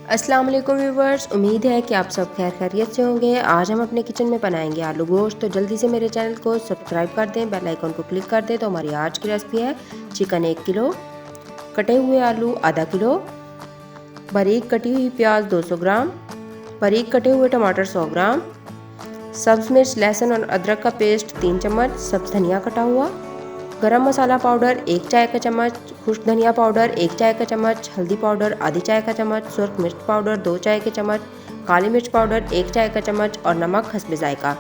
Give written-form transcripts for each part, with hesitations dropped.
अस्सलाम वालेकुम व्यूवर्स, उम्मीद है कि आप सब खैर खैरियत से होंगे। आज हम अपने किचन में बनाएंगे आलू गोश्त। तो जल्दी से मेरे चैनल को सब्सक्राइब कर दें, बेल आइकन को क्लिक कर दें। तो हमारी आज की रेसिपी है चिकन 1 किलो, कटे हुए आलू आधा किलो, बारीक कटी हुई प्याज 200 ग्राम, बारीक कटे हुए टमाटर 100 ग्राम, सब्ज़ मिर्च लहसुन और अदरक का पेस्ट 3 चम्मच, सब्ज़ धनिया कटा हुआ, गरम मसाला पाउडर 1 चाय का चम्मच, खुश्क धनिया पाउडर 1 चाय का चम्मच, हल्दी पाउडर आधी चाय का चम्मच, सुरख मिर्च पाउडर 2 चाय के चम्मच, काली मिर्च पाउडर 1 चाय का चम्मच और नमक हस्ब जायका।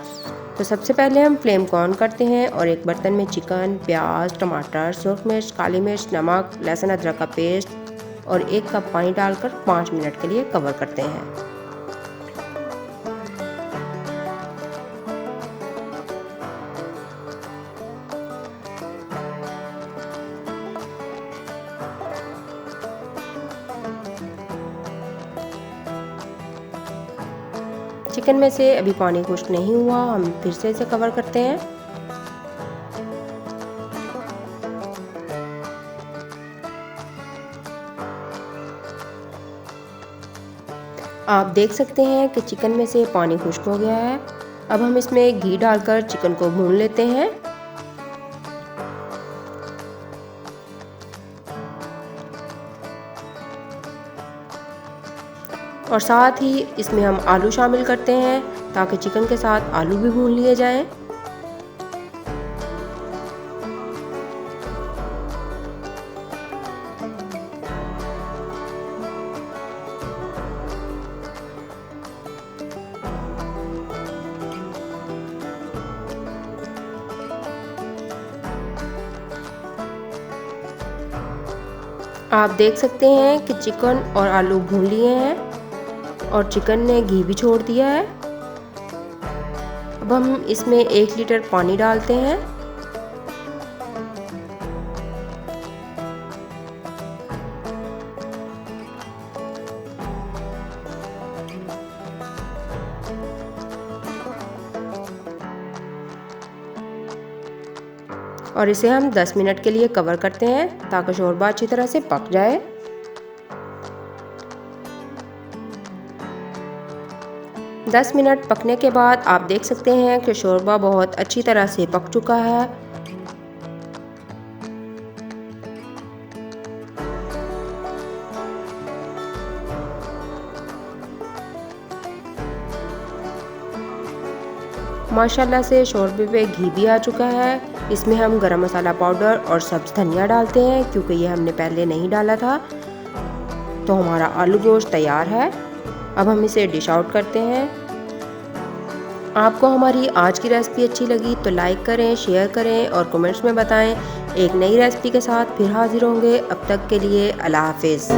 तो सबसे पहले हम फ्लेम को ऑन करते हैं और एक बर्तन में चिकन, प्याज, टमाटर, सुरख मिर्च, काली मिर्च, नमक, लहसुन अदरक का पेस्ट और 1 कप पानी डालकर 5 मिनट के लिए कवर करते हैं। चिकन में से अभी पानी खुश्क नहीं हुआ, हम फिर से इसे कवर करते हैं। आप देख सकते हैं कि चिकन में से पानी खुश्क हो गया है। अब हम इसमें घी डालकर चिकन को भून लेते हैं। और साथ ही इसमें हम आलू शामिल करते हैं ताकि चिकन के साथ आलू भी भून लिए जाएं। आप देख सकते हैं कि चिकन और आलू भून लिए हैं और चिकन ने घी भी छोड़ दिया है। अब हम इसमें 1 लीटर पानी डालते हैं। और इसे हम 10 मिनट के लिए कवर करते हैं ताकि शोरबा अच्छी तरह से पक जाए। दस मिनट पकने के बाद आप देख सकते हैं कि शोरबा बहुत अच्छी तरह से पक चुका है। माशाल्लाह से शोरबे पे घी भी आ चुका है। इसमें हम गरम मसाला पाउडर और सब्ज़ धनिया डालते हैं क्योंकि ये हमने पहले नहीं डाला था। तो हमारा आलू गोश्त तैयार है। अब हम इसे डिश आउट करते हैं। आपको हमारी आज की रेसिपी अच्छी लगी तो लाइक करें, शेयर करें और कमेंट्स में बताएं। एक नई रेसिपी के साथ फिर हाजिर होंगे। अब तक के लिए अल्लाह हाफिज़।